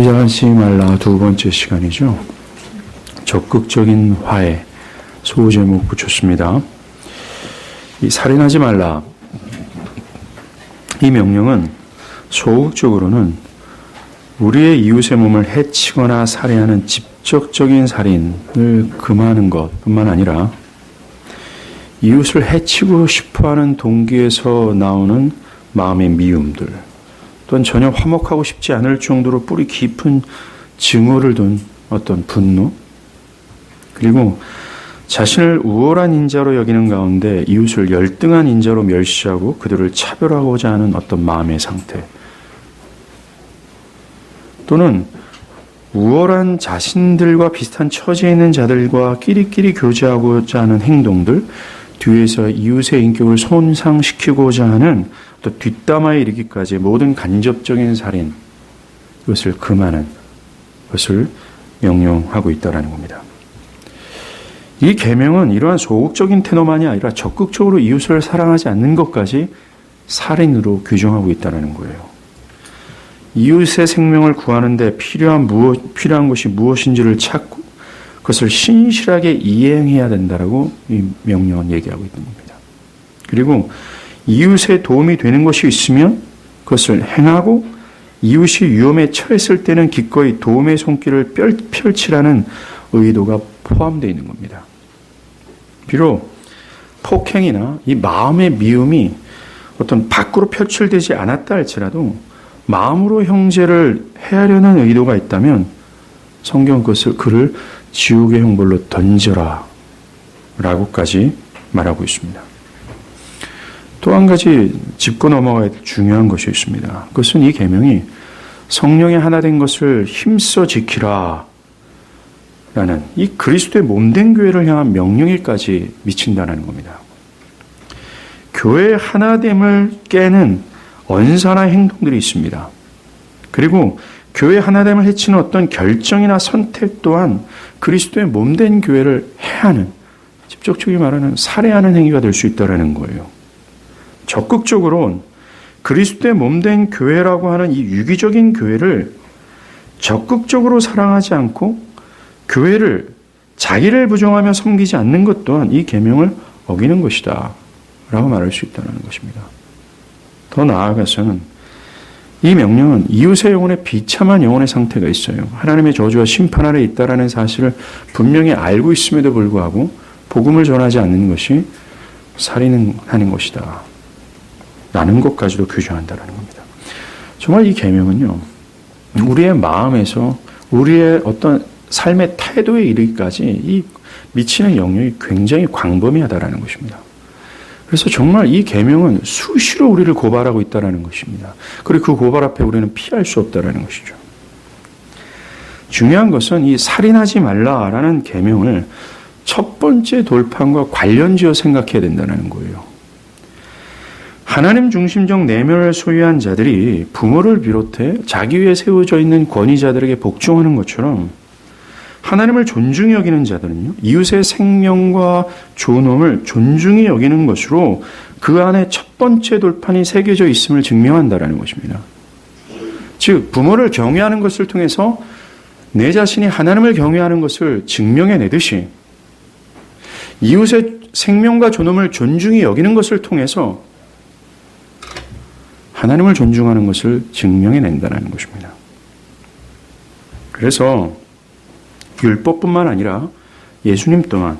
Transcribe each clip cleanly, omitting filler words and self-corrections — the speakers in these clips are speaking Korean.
하지 말라 두 번째 시간이죠. 적극적인 화해 소제목 붙였습니다. 이 살인하지 말라 이 명령은 소극적으로는 우리의 이웃의 몸을 해치거나 살해하는 직접적인 살인을 금하는 것뿐만 아니라 이웃을 해치고 싶어하는 동기에서 나오는 마음의 미움들 또한 전혀 화목하고 싶지 않을 정도로 뿌리 깊은 증오를 둔 어떤 분노, 그리고 자신을 우월한 인자로 여기는 가운데 이웃을 열등한 인자로 멸시하고 그들을 차별하고자 하는 어떤 마음의 상태, 또는 우월한 자신들과 비슷한 처지에 있는 자들과 끼리끼리 교제하고자 하는 행동들, 뒤에서 이웃의 인격을 손상시키고자 하는 또 뒷담화에 이르기까지 모든 간접적인 살인, 이것을 금하는 것을 명령하고 있다는 겁니다. 이 계명은 이러한 소극적인 태도만이 아니라 적극적으로 이웃을 사랑하지 않는 것까지 살인으로 규정하고 있다는 거예요. 이웃의 생명을 구하는 데 필요한 것이 무엇인지를 찾고 그것을 신실하게 이행해야 된다라고 이 명령은 얘기하고 있는 겁니다. 그리고 이웃에 도움이 되는 것이 있으면 그것을 행하고 이웃이 위험에 처했을 때는 기꺼이 도움의 손길을 펼치라는 의도가 포함되어 있는 겁니다. 비록 폭행이나 이 마음의 미움이 어떤 밖으로 표출되지 않았다 할지라도 마음으로 형제를 해하려는 의도가 있다면 성경 그를 지옥의 형벌로 던져라 라고까지 말하고 있습니다. 또 한 가지 짚고 넘어가야 될 중요한 것이 있습니다. 그것은 이 계명이 성령의 하나 된 것을 힘써 지키라 라는 이 그리스도의 몸된 교회를 향한 명령일까지 미친다는 겁니다. 교회의 하나됨을 깨는 언사나 행동들이 있습니다. 그리고 교회 하나됨을 해치는 어떤 결정이나 선택 또한 그리스도의 몸된 교회를 해하는, 직접적으로 말하는 살해하는 행위가 될 수 있다는 거예요. 적극적으로 그리스도의 몸된 교회라고 하는 이 유기적인 교회를 적극적으로 사랑하지 않고 교회를 자기를 부정하며 섬기지 않는 것 또한 이 계명을 어기는 것이다 라고 말할 수 있다는 것입니다. 더 나아가서는 이 명령은 이웃의 영혼에 비참한 영혼의 상태가 있어요. 하나님의 저주와 심판 아래 있다라는 사실을 분명히 알고 있음에도 불구하고 복음을 전하지 않는 것이 살인하는 것이다 라는 것까지도 규정한다는 겁니다. 정말 이 계명은요, 우리의 마음에서 우리의 어떤 삶의 태도에 이르기까지 이 미치는 영역이 굉장히 광범위하다라는 것입니다. 그래서 정말 이 계명은 수시로 우리를 고발하고 있다는 것입니다. 그리고 그 고발 앞에 우리는 피할 수 없다는 것이죠. 중요한 것은 이 살인하지 말라라는 계명을 첫 번째 돌판과 관련지어 생각해야 된다는 거예요. 하나님 중심적 내면을 소유한 자들이 부모를 비롯해 자기 위에 세워져 있는 권위자들에게 복종하는 것처럼 하나님을 존중히 여기는 자들은요, 이웃의 생명과 존엄을 존중히 여기는 것으로 그 안에 첫 번째 돌판이 새겨져 있음을 증명한다는 것입니다. 즉, 부모를 경외하는 것을 통해서 내 자신이 하나님을 경외하는 것을 증명해내듯이 이웃의 생명과 존엄을 존중히 여기는 것을 통해서 하나님을 존중하는 것을 증명해낸다는 것입니다. 그래서 율법뿐만 아니라 예수님 또한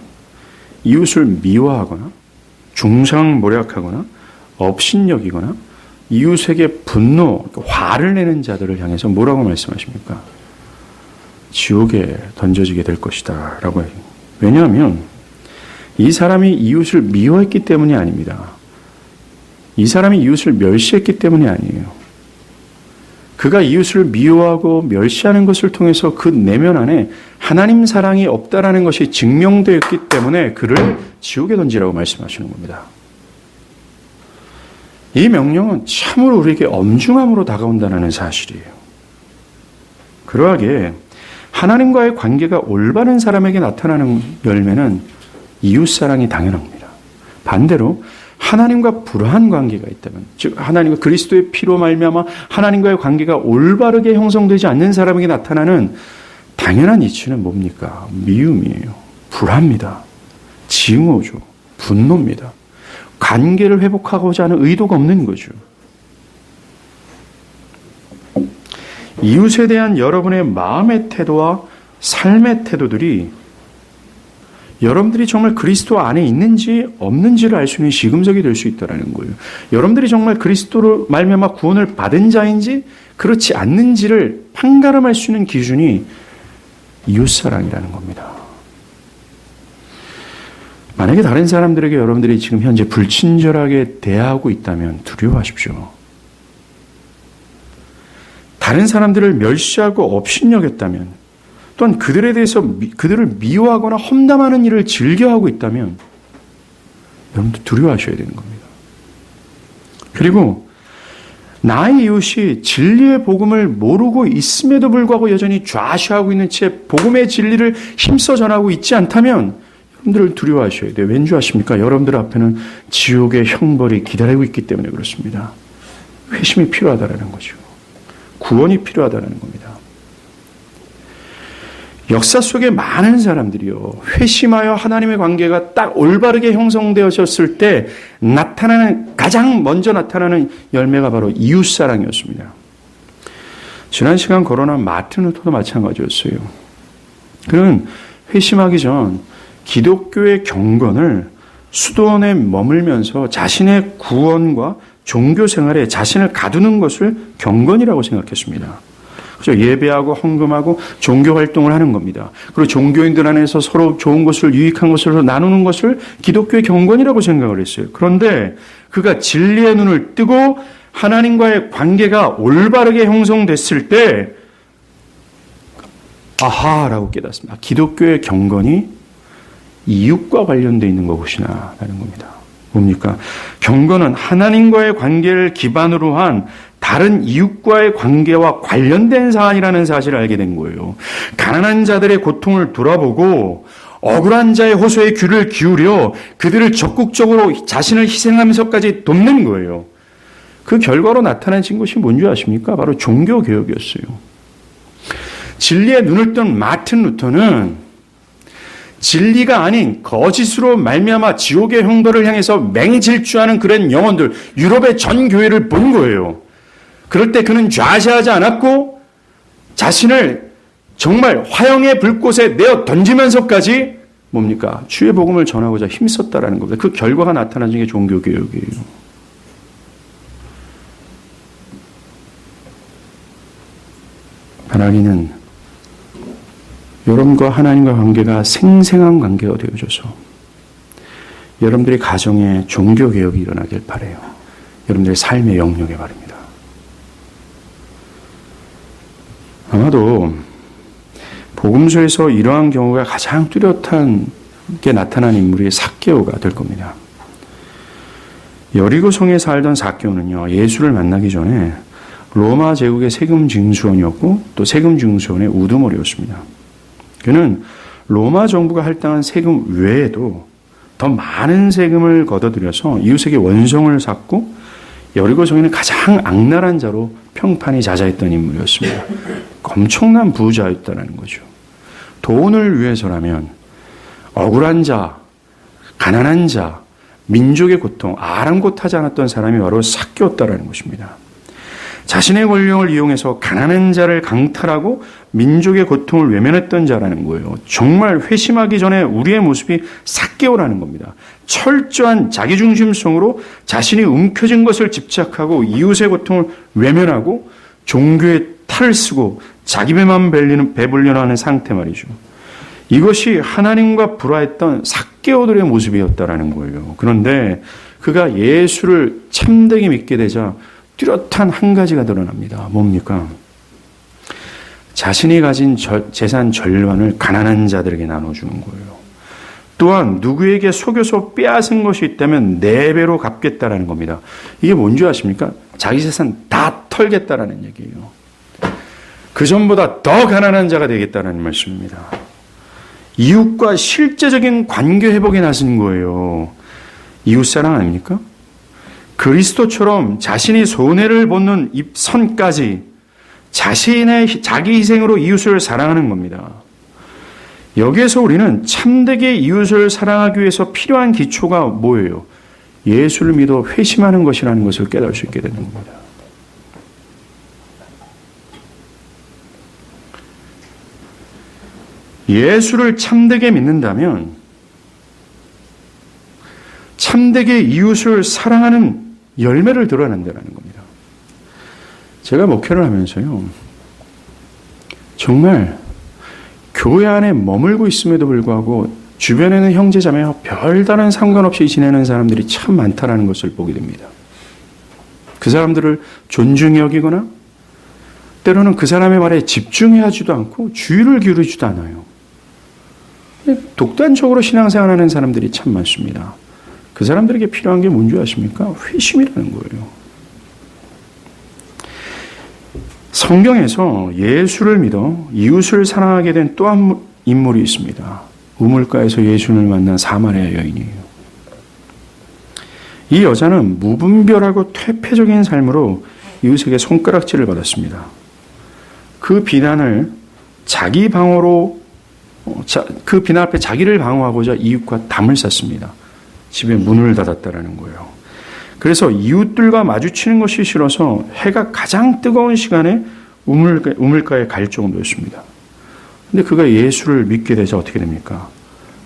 이웃을 미워하거나 중상모략하거나 업신여기거나 이웃에게 분노, 화를 내는 자들을 향해서 뭐라고 말씀하십니까? 지옥에 던져지게 될 것이다 라고 해요. 왜냐하면 이 사람이 이웃을 미워했기 때문이 아닙니다. 이 사람이 이웃을 멸시했기 때문이 아니에요. 그가 이웃을 미워하고 멸시하는 것을 통해서 그 내면 안에 하나님 사랑이 없다라는 것이 증명되었기 때문에 그를 지옥에 던지라고 말씀하시는 겁니다. 이 명령은 참으로 우리에게 엄중함으로 다가온다는 사실이에요. 그러하게 하나님과의 관계가 올바른 사람에게 나타나는 열매는 이웃사랑이 당연합니다. 반대로 하나님과 불화한 관계가 있다면, 즉 하나님과 그리스도의 피로 말미암아 하나님과의 관계가 올바르게 형성되지 않는 사람에게 나타나는 당연한 이치는 뭡니까? 미움이에요. 불화입니다. 증오죠. 분노입니다. 관계를 회복하고자 하는 의도가 없는 거죠. 이웃에 대한 여러분의 마음의 태도와 삶의 태도들이 여러분들이 정말 그리스도 안에 있는지 없는지를 알 수 있는 시금석이 될 수 있다는 거예요. 여러분들이 정말 그리스도로 말미암아 구원을 받은 자인지 그렇지 않는지를 판가름할 수 있는 기준이 이웃사랑이라는 겁니다. 만약에 다른 사람들에게 여러분들이 지금 현재 불친절하게 대하고 있다면 두려워하십시오. 다른 사람들을 멸시하고 업신여겼다면, 또한 그들에 대해서 그들을 미워하거나 험담하는 일을 즐겨하고 있다면 여러분들 두려워하셔야 되는 겁니다. 그리고 나의 이웃이 진리의 복음을 모르고 있음에도 불구하고 여전히 좌시하고 있는 채 복음의 진리를 힘써 전하고 있지 않다면 여러분들을 두려워하셔야 돼요. 왠지 아십니까? 여러분들 앞에는 지옥의 형벌이 기다리고 있기 때문에 그렇습니다. 회심이 필요하다는 거죠. 구원이 필요하다는 겁니다. 역사 속에 많은 사람들이요, 회심하여 하나님의 관계가 딱 올바르게 형성되어졌을 때 가장 먼저 나타나는 열매가 바로 이웃사랑이었습니다. 지난 시간 거론한 마틴 루터도 마찬가지였어요. 그는 회심하기 전 기독교의 경건을 수도원에 머물면서 자신의 구원과 종교 생활에 자신을 가두는 것을 경건이라고 생각했습니다. 그렇죠? 예배하고 헌금하고 종교 활동을 하는 겁니다. 그리고 종교인들 안에서 서로 좋은 것을, 유익한 것을 나누는 것을 기독교의 경건이라고 생각을 했어요. 그런데 그가 진리의 눈을 뜨고 하나님과의 관계가 올바르게 형성됐을 때 아하라고 깨닫습니다. 기독교의 경건이 이웃과 관련되어 있는 것이나 라는 겁니다. 뭡니까? 경건은 하나님과의 관계를 기반으로 한 다른 이웃과의 관계와 관련된 사안이라는 사실을 알게 된 거예요. 가난한 자들의 고통을 돌아보고 억울한 자의 호소에 귀를 기울여 그들을 적극적으로 자신을 희생하면서까지 돕는 거예요. 그 결과로 나타나진 것이 뭔지 아십니까? 바로 종교개혁이었어요. 진리의 눈을 뜬 마틴 루터는 진리가 아닌 거짓으로 말미암아 지옥의 형벌을 향해서 맹질주하는 그런 영혼들, 유럽의 전 교회를 본 거예요. 그럴 때 그는 좌시하지 않았고 자신을 정말 화형의 불꽃에 내어 던지면서까지 뭡니까? 주의 복음을 전하고자 힘썼다라는 겁니다. 그 결과가 나타나는 게 종교개혁이에요. 바라기는 여러분과 하나님과 관계가 생생한 관계가 되어줘서 여러분들의 가정에 종교개혁이 일어나길 바라요. 여러분들의 삶의 영역에 바랍니다. 아마도 복음서에서 이러한 경우가 가장 뚜렷하게 나타난 인물이 삭개오가 될 겁니다. 여리고 성에 살던 삭개오는요, 예수를 만나기 전에 로마 제국의 세금 징수원이었고 또 세금 징수원의 우두머리였습니다. 그는 로마 정부가 할당한 세금 외에도 더 많은 세금을 걷어들여서 이웃에게 원성을 샀고 여리고 성에는 가장 악랄한 자로 평판이 자자했던 인물이었습니다. 엄청난 부자였다는 거죠. 돈을 위해서라면 억울한 자, 가난한 자, 민족의 고통, 아랑곳하지 않았던 사람이 바로 삭개오였다는 것입니다. 자신의 권력을 이용해서 가난한 자를 강탈하고 민족의 고통을 외면했던 자라는 거예요. 정말 회심하기 전에 우리의 모습이 삭개오라는 겁니다. 철저한 자기중심성으로 자신이 움켜진 것을 집착하고 이웃의 고통을 외면하고 종교의 탈을 쓰고 자기 배만 배불려는 하는 상태 말이죠. 이것이 하나님과 불화했던 삭개오들의 모습이었다라는 거예요. 그런데 그가 예수를 참되게 믿게 되자 뚜렷한 한 가지가 드러납니다. 뭡니까? 자신이 가진 재산 절반을 가난한 자들에게 나눠주는 거예요. 또한 누구에게 속여서 빼앗은 것이 있다면 4배로 갚겠다라는 겁니다. 이게 뭔지 아십니까? 자기 재산 다 털겠다라는 얘기예요. 그 전보다 더 가난한 자가 되겠다는 말씀입니다. 이웃과 실제적인 관계 회복에 나선 거예요. 이웃사랑 아닙니까? 그리스도처럼 자신이 손해를 보는 선까지 자기 희생으로 이웃을 사랑하는 겁니다. 여기에서 우리는 참되게 이웃을 사랑하기 위해서 필요한 기초가 뭐예요? 예수를 믿어 회심하는 것이라는 것을 깨달을 수 있게 되는 겁니다. 예수를 참되게 믿는다면 참되게 이웃을 사랑하는 열매를 드러낸다는 겁니다. 제가 목회를 하면서요, 정말 교회 안에 머물고 있음에도 불구하고 주변에는 형제자매와 별다른 상관없이 지내는 사람들이 참 많다는 것을 보게 됩니다. 그 사람들을 존중히 여기거나 때로는 그 사람의 말에 집중하지도 않고 주의를 기울이지도 않아요. 독단적으로 신앙생활하는 사람들이 참 많습니다. 그 사람들에게 필요한 게 뭔지 아십니까? 회심이라는 거예요. 성경에서 예수를 믿어 이웃을 사랑하게 된 또 한 인물이 있습니다. 우물가에서 예수를 만난 사마리아 여인이에요. 이 여자는 무분별하고 퇴폐적인 삶으로 이웃에게 손가락질을 받았습니다. 그 비난을 자기 방어로 그 비난 앞에 자기를 방어하고자 이웃과 담을 쌌습니다. 집에 문을 닫았다라는 거예요. 그래서 이웃들과 마주치는 것이 싫어서 해가 가장 뜨거운 시간에 우물가에 갈 정도였습니다. 근데 그가 예수를 믿게 되자 어떻게 됩니까?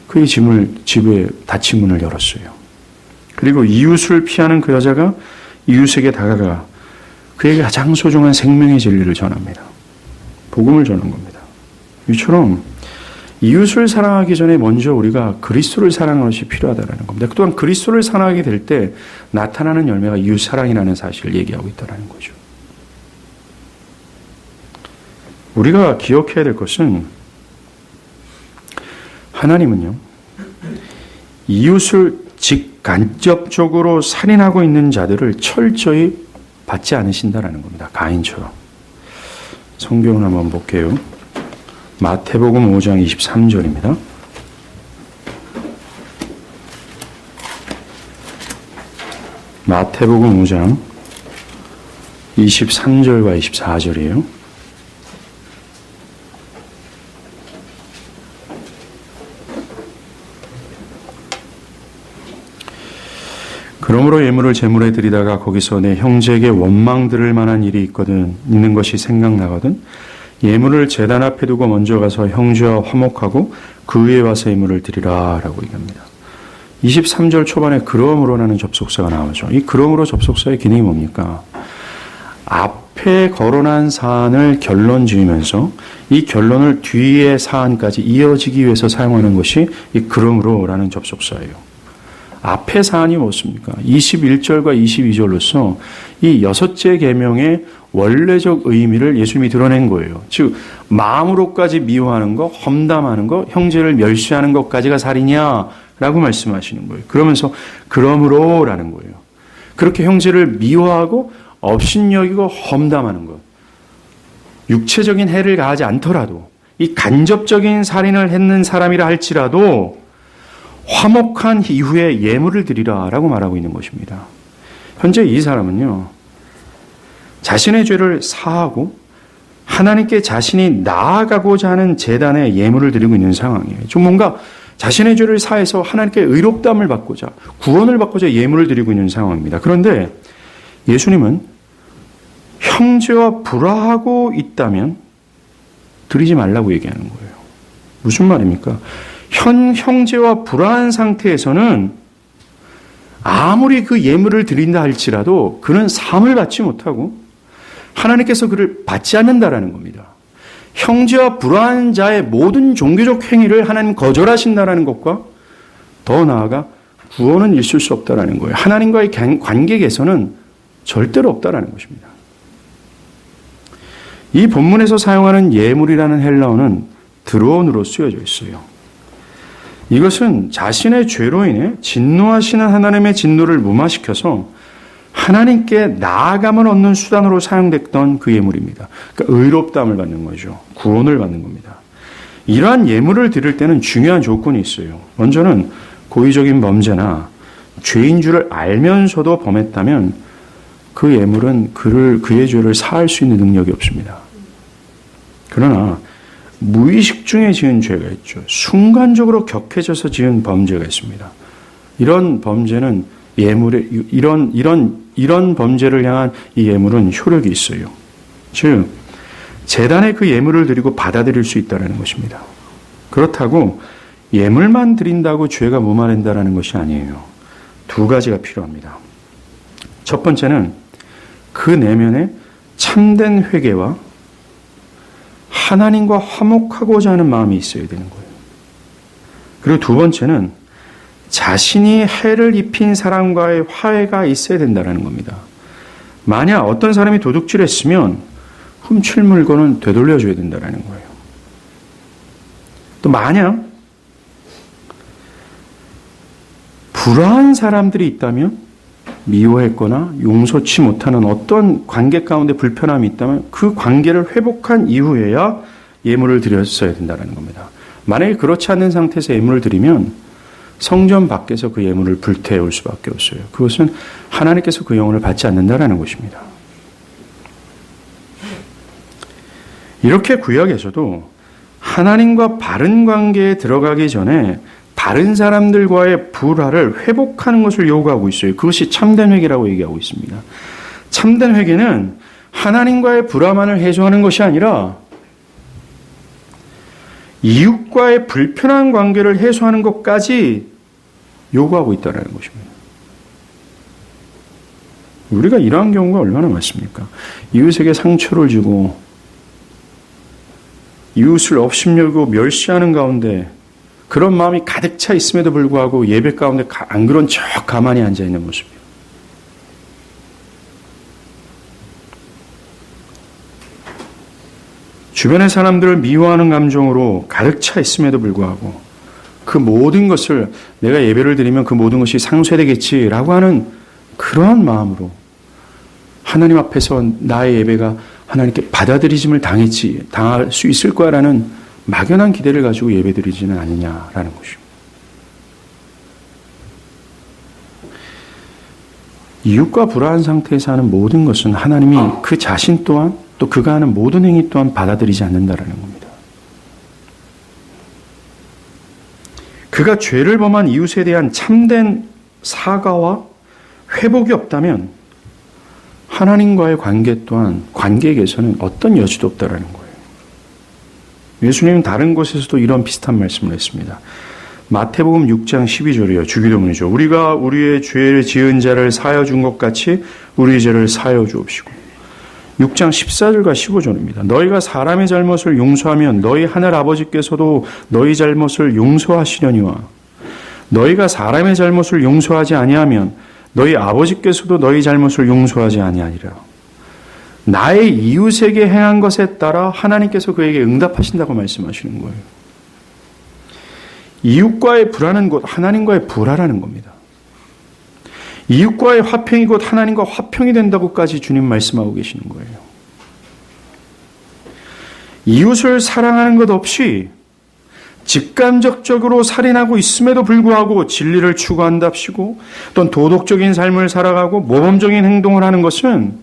그의 집에 닫힌 문을 열었어요. 그리고 이웃을 피하는 그 여자가 이웃에게 다가가 그에게 가장 소중한 생명의 진리를 전합니다. 복음을 전한 겁니다. 이처럼 이웃을 사랑하기 전에 먼저 우리가 그리스도를 사랑하는 것이 필요하다는 겁니다. 또한 그리스도를 사랑하게 될 때 나타나는 열매가 이웃 사랑이라는 사실을 얘기하고 있다는 거죠. 우리가 기억해야 될 것은 하나님은요, 이웃을 직간접적으로 살인하고 있는 자들을 철저히 받지 않으신다는 겁니다. 가인처럼. 성경을 한번 볼게요. 마태복음 5장 23절입니다. 마태복음 5장 23절과 24절이에요. 그러므로 예물을 제물에 드리다가 거기서 내 형제에게 원망 들을 만한 일이 있는 것이 생각나거든 예물을 제단 앞에 두고 먼저 가서 형제와 화목하고 그 위에 와서 예물을 드리라 라고 얘기합니다. 23절 초반에 그러므로라는 접속사가 나오죠. 이 그러므로 접속사의 기능이 뭡니까? 앞에 거론한 사안을 결론 지으면서 이 결론을 뒤의 사안까지 이어지기 위해서 사용하는 것이 이 그러므로라는 접속사예요. 앞의 사안이 무엇입니까? 21절과 22절로서 이 여섯째 계명의 원래적 의미를 예수님이 드러낸 거예요. 즉 마음으로까지 미워하는 것, 험담하는 것, 형제를 멸시하는 것까지가 살이냐라고 말씀하시는 거예요. 그러면서 그러므로라는 거예요. 그렇게 형제를 미워하고 업신여기고 험담하는 것, 육체적인 해를 가하지 않더라도 이 간접적인 살인을 했는 사람이라 할지라도 화목한 이후에 예물을 드리라라고 말하고 있는 것입니다. 현재 이 사람은요, 자신의 죄를 사하고 하나님께 자신이 나아가고자 하는 제단에 예물을 드리고 있는 상황이에요. 좀 뭔가 자신의 죄를 사해서 하나님께 의롭다함을 받고자, 구원을 받고자 예물을 드리고 있는 상황입니다. 그런데 예수님은 형제와 불화하고 있다면 드리지 말라고 얘기하는 거예요. 무슨 말입니까? 형제와 불화한 상태에서는 아무리 그 예물을 드린다 할지라도 그는 사함을 받지 못하고 하나님께서 그를 받지 않는다라는 겁니다. 형제와 불화한 자의 모든 종교적 행위를 하나님 거절하신다라는 것과 더 나아가 구원은 있을 수 없다라는 거예요. 하나님과의 관계 개선은 절대로 없다라는 것입니다. 이 본문에서 사용하는 예물이라는 헬라어는 드론으로 쓰여져 있어요. 이것은 자신의 죄로 인해 진노하시는 하나님의 진노를 무마시켜서 하나님께 나아감을 얻는 수단으로 사용됐던 그 예물입니다. 그러니까 의롭다함을 받는 거죠. 구원을 받는 겁니다. 이러한 예물을 드릴 때는 중요한 조건이 있어요. 먼저는 고의적인 범죄나 죄인 줄을 알면서도 범했다면 그 예물은 그의 죄를 사할 수 있는 능력이 없습니다. 그러나 무의식 중에 지은 죄가 있죠. 순간적으로 격해져서 지은 범죄가 있습니다. 이런 범죄는 이런 범죄를 향한 이 예물은 효력이 있어요. 즉, 제단에 그 예물을 드리고 받아들일 수 있다는 것입니다. 그렇다고 예물만 드린다고 죄가 무마된다는 것이 아니에요. 두 가지가 필요합니다. 첫 번째는 그 내면에 참된 회개와 하나님과 화목하고자 하는 마음이 있어야 되는 거예요. 그리고 두 번째는 자신이 해를 입힌 사람과의 화해가 있어야 된다는 겁니다. 만약 어떤 사람이 도둑질했으면 훔칠 물건은 되돌려줘야 된다는 거예요. 또 만약 불화한 사람들이 있다면, 미워했거나 용서치 못하는 어떤 관계 가운데 불편함이 있다면 그 관계를 회복한 이후에야 예물을 드렸어야 된다는 겁니다. 만약에 그렇지 않는 상태에서 예물을 드리면 성전 밖에서 그 예물을 불태울 수밖에 없어요. 그것은 하나님께서 그 영혼을 받지 않는다는 것입니다. 이렇게 구약에서도 하나님과 바른 관계에 들어가기 전에 다른 사람들과의 불화를 회복하는 것을 요구하고 있어요. 그것이 참된 회개라고 얘기하고 있습니다. 참된 회개는 하나님과의 불화만을 해소하는 것이 아니라 이웃과의 불편한 관계를 해소하는 것까지 요구하고 있다는 것입니다. 우리가 이러한 경우가 얼마나 많습니까? 이웃에게 상처를 주고 이웃을 업신여기고 멸시하는 가운데 그런 마음이 가득 차 있음에도 불구하고 예배 가운데 안 그런 척 가만히 앉아있는 모습이에요. 주변의 사람들을 미워하는 감정으로 가득 차 있음에도 불구하고 그 모든 것을 내가 예배를 드리면 그 모든 것이 상쇄되겠지라고 하는 그러한 마음으로 하나님 앞에서 나의 예배가 하나님께 받아들이심을 당할 수 있을 거라는 막연한 기대를 가지고 예배드리지는 않느냐라는 것입니다. 이웃과 불화한 상태에서 하는 모든 것은 하나님이 그 자신 또한 또 그가 하는 모든 행위 또한 받아들이지 않는다라는 겁니다. 그가 죄를 범한 이웃에 대한 참된 사과와 회복이 없다면 하나님과의 관계 또한 관계 개선은 어떤 여지도 없다라는 거예요. 예수님은 다른 곳에서도 이런 비슷한 말씀을 했습니다. 마태복음 6장 12절이요. 주기도문이죠. 우리가 우리의 죄를 지은 자를 사하여 준 것 같이 우리 죄를 사하여 주옵시고. 6장 14절과 15절입니다. 너희가 사람의 잘못을 용서하면 너희 하늘 아버지께서도 너희 잘못을 용서하시려니와 너희가 사람의 잘못을 용서하지 아니하면 너희 아버지께서도 너희 잘못을 용서하지 아니하리라. 나의 이웃에게 행한 것에 따라 하나님께서 그에게 응답하신다고 말씀하시는 거예요. 이웃과의 불화는 곧 하나님과의 불화라는 겁니다. 이웃과의 화평이 곧 하나님과 화평이 된다고까지 주님 말씀하고 계시는 거예요. 이웃을 사랑하는 것 없이 직간접적으로 살인하고 있음에도 불구하고 진리를 추구한답시고 또는 도덕적인 삶을 살아가고 모범적인 행동을 하는 것은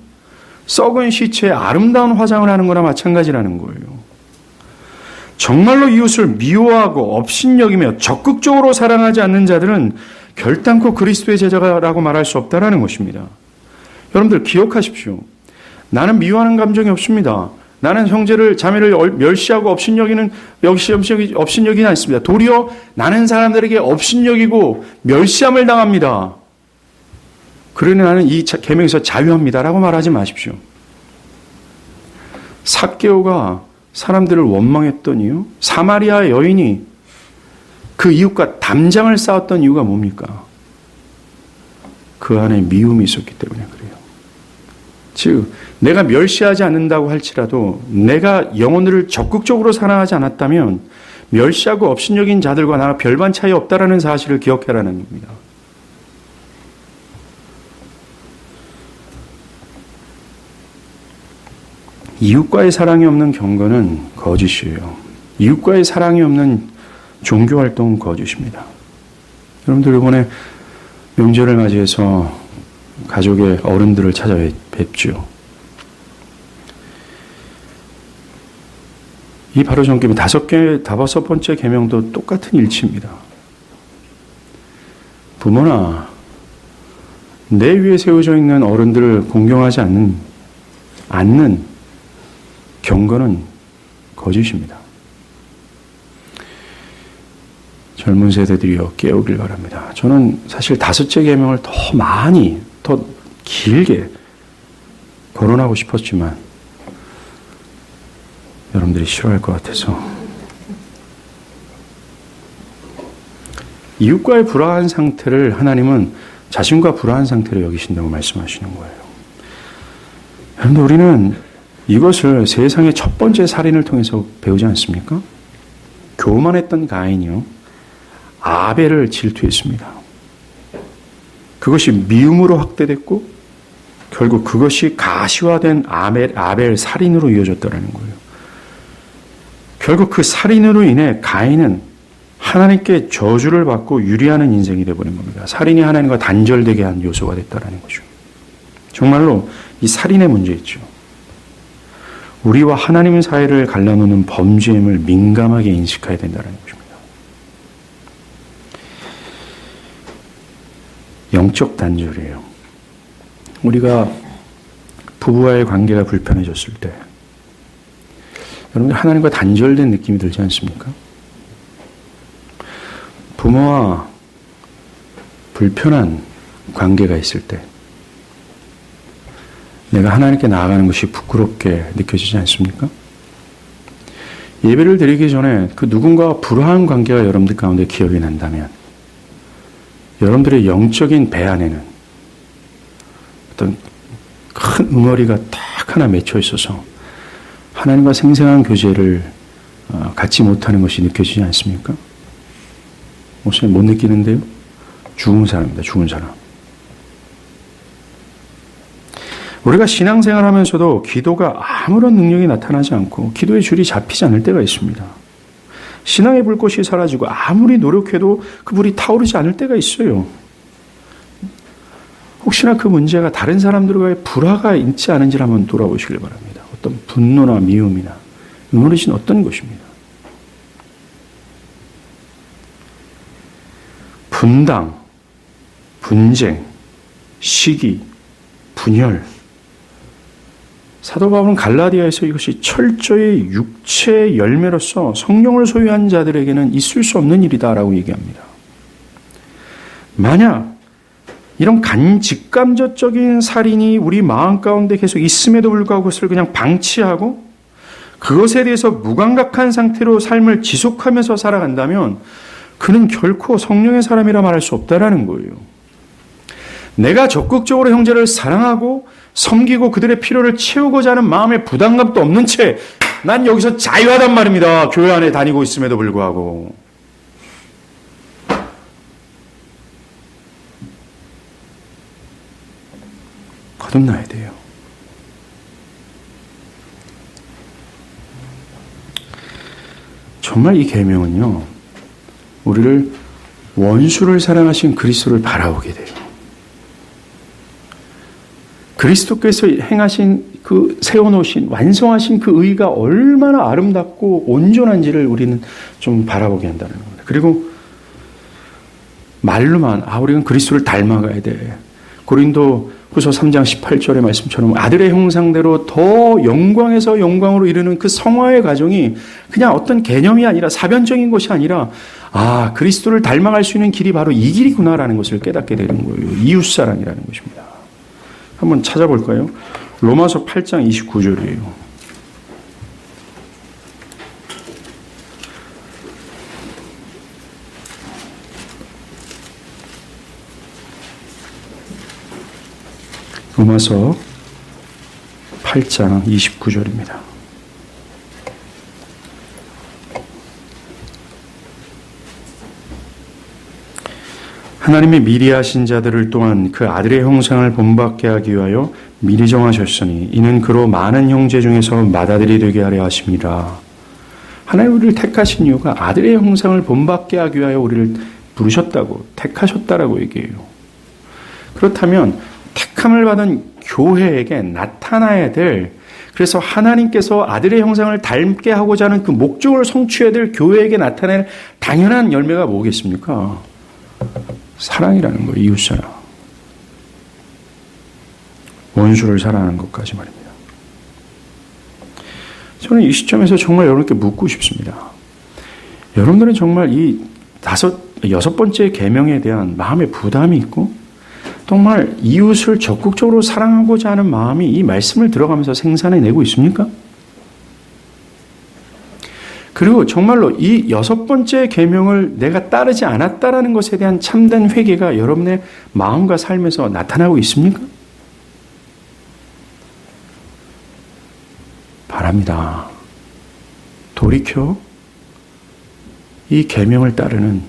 썩은 시체에 아름다운 화장을 하는 거나 마찬가지라는 거예요. 정말로 이웃을 미워하고 업신여기며 적극적으로 사랑하지 않는 자들은 결단코 그리스도의 제자라고 말할 수 없다는 것입니다. 여러분들 기억하십시오. 나는 미워하는 감정이 없습니다. 나는 형제를 자매를 멸시하고 업신여기지 않습니다. 도리어 나는 사람들에게 업신여기고 멸시함을 당합니다. 그러니 나는 이 계명에서 자유합니다라고 말하지 마십시오. 삭개오가 사람들을 원망했던 이유, 사마리아 여인이 그 이웃과 담장을 쌓았던 이유가 뭡니까? 그 안에 미움이 있었기 때문에 그래요. 즉 내가 멸시하지 않는다고 할지라도 내가 영혼들을 적극적으로 사랑하지 않았다면 멸시하고 업신여긴 자들과 나가 별반 차이 없다라는 사실을 기억해라는 겁니다. 이웃과의 사랑이 없는 경건은 거짓이에요. 이웃과의 사랑이 없는 종교활동은 거짓입니다. 여러분들 이번에 명절을 맞이해서 가족의 어른들을 찾아뵙죠. 이 바로 전계명 다섯 번째 계명도 똑같은 일치입니다. 부모나 내 위에 세워져 있는 어른들을 공경하지 않는 경건은 거짓입니다. 젊은 세대들이여 깨우길 바랍니다. 저는 사실 다섯째 계명을 더 길게 거론하고 싶었지만 여러분들이 싫어할 것 같아서. 이웃과의 불화한 상태를 하나님은 자신과 불화한 상태로 여기신다고 말씀하시는 거예요. 여러분들, 우리는 이것을 세상의 첫 번째 살인을 통해서 배우지 않습니까? 교만했던 가인이요, 아벨을 질투했습니다. 그것이 미움으로 확대됐고 결국 그것이 가시화된 아벨 살인으로 이어졌다는 거예요. 결국 그 살인으로 인해 가인은 하나님께 저주를 받고 유리하는 인생이 되어버린 겁니다. 살인이 하나님과 단절되게 한 요소가 됐다는 거죠. 정말로 이 살인의 문제있죠. 우리와 하나님 사이를 갈라놓는 범죄임을 민감하게 인식해야 된다는 것입니다. 영적 단절이에요. 우리가 부부와의 관계가 불편해졌을 때 여러분들 하나님과 단절된 느낌이 들지 않습니까? 부모와 불편한 관계가 있을 때 내가 하나님께 나아가는 것이 부끄럽게 느껴지지 않습니까? 예배를 드리기 전에 그 누군가와 불화한 관계가 여러분들 가운데 기억이 난다면 여러분들의 영적인 배 안에는 어떤 큰 응어리가 딱 하나 맺혀 있어서 하나님과 생생한 교제를 갖지 못하는 것이 느껴지지 않습니까? 목사님 못 느끼는데요? 죽은 사람입니다. 죽은 사람. 우리가 신앙생활 하면서도 기도가 아무런 능력이 나타나지 않고 기도의 줄이 잡히지 않을 때가 있습니다. 신앙의 불꽃이 사라지고 아무리 노력해도 그 불이 타오르지 않을 때가 있어요. 혹시나 그 문제가 다른 사람들과의 불화가 있지 않은지를 한번 돌아보시길 바랍니다. 어떤 분노나 미움이나 응어리신 어떤 것입니다. 분당, 분쟁, 시기, 분열. 사도 바울은 갈라디아에서 이것이 철저히 육체의 열매로서 성령을 소유한 자들에게는 있을 수 없는 일이다라고 얘기합니다. 만약 이런 직감적인 살인이 우리 마음 가운데 계속 있음에도 불구하고 그것을 그냥 방치하고 그것에 대해서 무감각한 상태로 삶을 지속하면서 살아간다면 그는 결코 성령의 사람이라 말할 수 없다라는 거예요. 내가 적극적으로 형제를 사랑하고 섬기고 그들의 필요를 채우고자 하는 마음의 부담감도 없는 채 난 여기서 자유하단 말입니다. 교회 안에 다니고 있음에도 불구하고. 거듭나야 돼요. 정말 이 계명은요, 우리를 원수를 사랑하신 그리스도를 바라보게 돼요. 그리스도께서 행하신 세워놓으신 완성하신 그 의가 얼마나 아름답고 온전한지를 우리는 좀 바라보게 한다는 겁니다. 그리고 말로만 우리는 그리스도를 닮아가야 돼. 고린도 후서 3장 18절의 말씀처럼 아들의 형상대로 더 영광에서 영광으로 이르는 그 성화의 과정이 그냥 어떤 개념이 아니라 사변적인 것이 아니라 그리스도를 닮아갈 수 있는 길이 바로 이 길이구나라는 것을 깨닫게 되는 거예요. 이웃사랑이라는 것입니다. 한번 찾아볼까요? 로마서 8장 29절이에요. 로마서 8장 29절입니다. 하나님이 미리 하신 자들을 또한 그 아들의 형상을 본받게 하기 위하여 미리 정하셨으니 이는 그로 많은 형제 중에서 맏아들이 되게 하려 하심이라. 하나님 우리를 택하신 이유가 아들의 형상을 본받게 하기 위하여 우리를 부르셨다고 택하셨다라고 얘기해요. 그렇다면 택함을 받은 교회에게 나타나야 될, 그래서 하나님께서 아들의 형상을 닮게 하고자 하는 그 목적을 성취해야 될 교회에게 나타낼 당연한 열매가 뭐겠습니까? 사랑이라는 거예요. 이웃사랑. 원수를 사랑하는 것까지 말입니다. 저는 이 시점에서 정말 여러분께 묻고 싶습니다. 여러분들은 정말 이 여섯 번째 계명에 대한 마음의 부담이 있고 정말 이웃을 적극적으로 사랑하고자 하는 마음이 이 말씀을 들어가면서 생산해내고 있습니까? 그리고 정말로 이 여섯 번째 계명을 내가 따르지 않았다라는 것에 대한 참된 회개가 여러분의 마음과 삶에서 나타나고 있습니까? 바랍니다. 돌이켜 이 계명을 따르는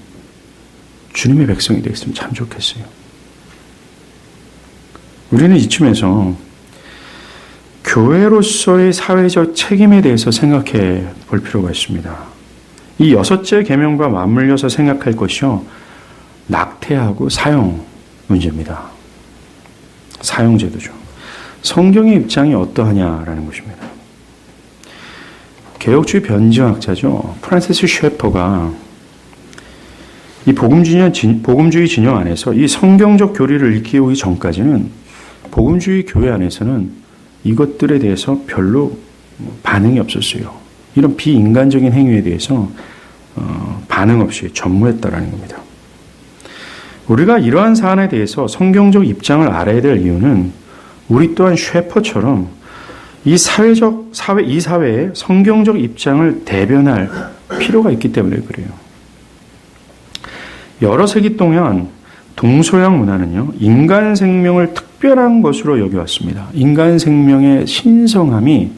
주님의 백성이 되었으면 참 좋겠어요. 우리는 이쯤에서 교회로서의 사회적 책임에 대해서 생각해 볼 필요가 있습니다. 이 여섯째 계명과 맞물려서 생각할 것이요, 낙태하고 사형 문제입니다. 사형제도죠. 성경의 입장이 어떠하냐라는 것입니다. 개혁주의 변증학자죠, 프란시스 셰퍼가 이 복음주의 진영 안에서 이 성경적 교리를 익히기 전까지는 복음주의 교회 안에서는 이것들에 대해서 별로 반응이 없었어요. 이런 비인간적인 행위에 대해서 반응 없이 전무했다라는 겁니다. 우리가 이러한 사안에 대해서 성경적 입장을 알아야 될 이유는 우리 또한 셰퍼처럼 이 사회의 성경적 입장을 대변할 필요가 있기 때문에 그래요. 여러 세기 동안 동서양 문화는요, 인간 생명을 특별한 것으로 여겨왔습니다. 인간 생명의 신성함이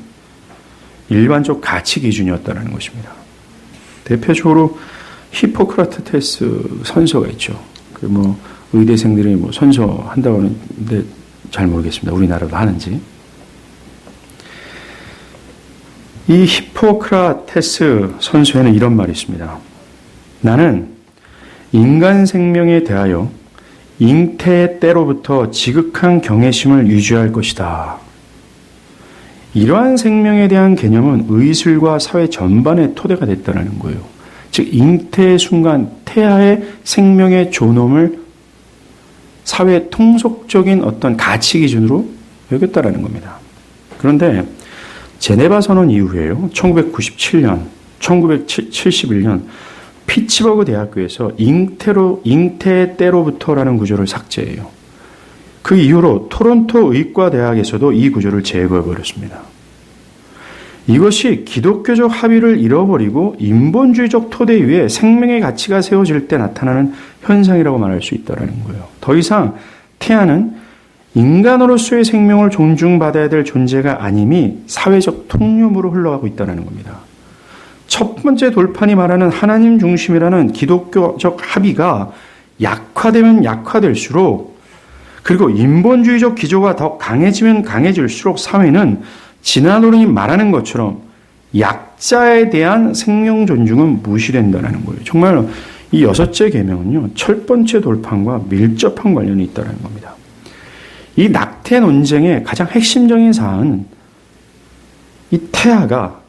일반적 가치 기준이었다는 것입니다. 대표적으로 히포크라테스 선서가 있죠. 의대생들이 선서한다고 하는데 잘 모르겠습니다. 우리나라도 하는지. 이 히포크라테스 선서에는 이런 말이 있습니다. 나는 인간 생명에 대하여 잉태의 때로부터 지극한 경외심을 유지할 것이다. 이러한 생명에 대한 개념은 의술과 사회 전반의 토대가 됐다는 거예요. 즉 잉태의 순간 태아의 생명의 존엄을 사회의 통속적인 어떤 가치 기준으로 여겼다라는 겁니다. 그런데 제네바 선언 이후에요, 1997년, 1971년 피츠버그 대학교에서 잉태의 때로부터라는 구조를 삭제해요. 그 이후로 토론토 의과대학에서도 이 구조를 제거해버렸습니다. 이것이 기독교적 합의를 잃어버리고 인본주의적 토대 위에 생명의 가치가 세워질 때 나타나는 현상이라고 말할 수 있다는 거예요. 더 이상 태아는 인간으로서의 생명을 존중받아야 될 존재가 아님이 사회적 통념으로 흘러가고 있다는 겁니다. 첫 번째 돌판이 말하는 하나님 중심이라는 기독교적 합의가 약화되면 약화될수록, 그리고 인본주의적 기조가 더 강해지면 강해질수록 사회는 진화론이 말하는 것처럼 약자에 대한 생명 존중은 무시된다는 거예요. 정말 이 여섯째 계명은요, 첫 번째 돌판과 밀접한 관련이 있다는 겁니다. 이 낙태 논쟁의 가장 핵심적인 사안은 이 태아가